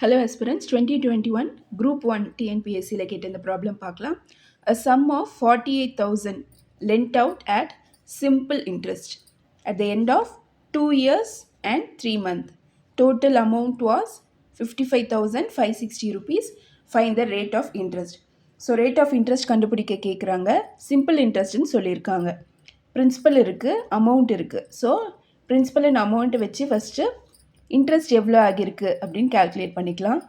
Hello aspirants, 2021 Group 1 TNPSC கேட்ட இந்த problem பார்க்கலாம். A sum of 48,000 lent out at simple interest at the end of 2 years and 3 months. Total amount was 55,560 rupees. Find the rate of interest. So rate of interest கண்டுபிடிக்க கேட்குறாங்க. Simple இன்ட்ரெஸ்ட்னு சொல்லியிருக்காங்க. Principal இருக்குது, amount இருக்குது. So principal and அமௌண்ட்டை வச்சு first interest எவ்வளோ ஆகியிருக்கு அப்படின்னு கால்குலேட் பண்ணிக்கலாம்.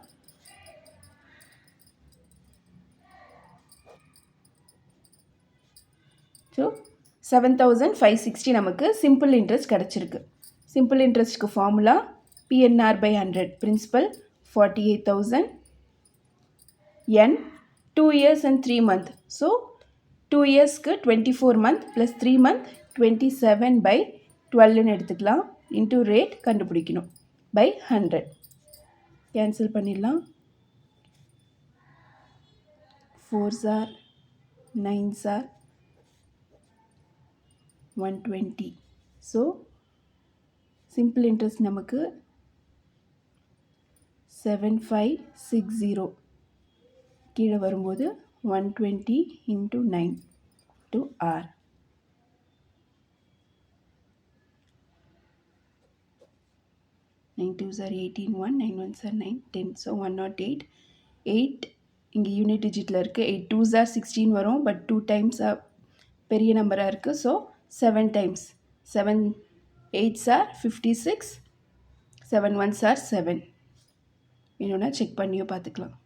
ஸோ 7,560 நமக்கு சிம்பிள் இன்ட்ரெஸ்ட் கிடச்சிருக்கு. சிம்பிள் இன்ட்ரெஸ்ட்க்கு formula PNR by 100. Principal 48,000 n 2 years and 3 months. So 2 இயர்ஸ்க்கு 24 month ப்ளஸ் 3 month 27 by 12ன்னு எடுத்துக்கலாம். இன்டூ ரேட் கண்டுபிடிக்கணும் by 100. கேன்சல் பண்ணிடலாம். 4s are 9s are 120. So simple interest நமக்கு 7560 கீழே வரும்போது 120 into 9 to R. 9 2s are 18, 1, 9 1s are 9, 10. So 108. 8 இங்கே unit டிஜிட்டில் இருக்குது. 8 2s are 16 வரும், பட் 2 times பெரிய நம்பராக இருக்குது. So 7 times. 7 8s are 56, 7 1s are 7. வேணும்னா செக் பண்ணியோ பார்த்துக்கலாம்.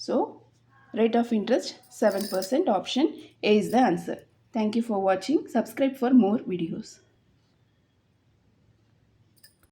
So rate of interest 7%. Option A is the answer. Thank you for watching. Subscribe for more videos.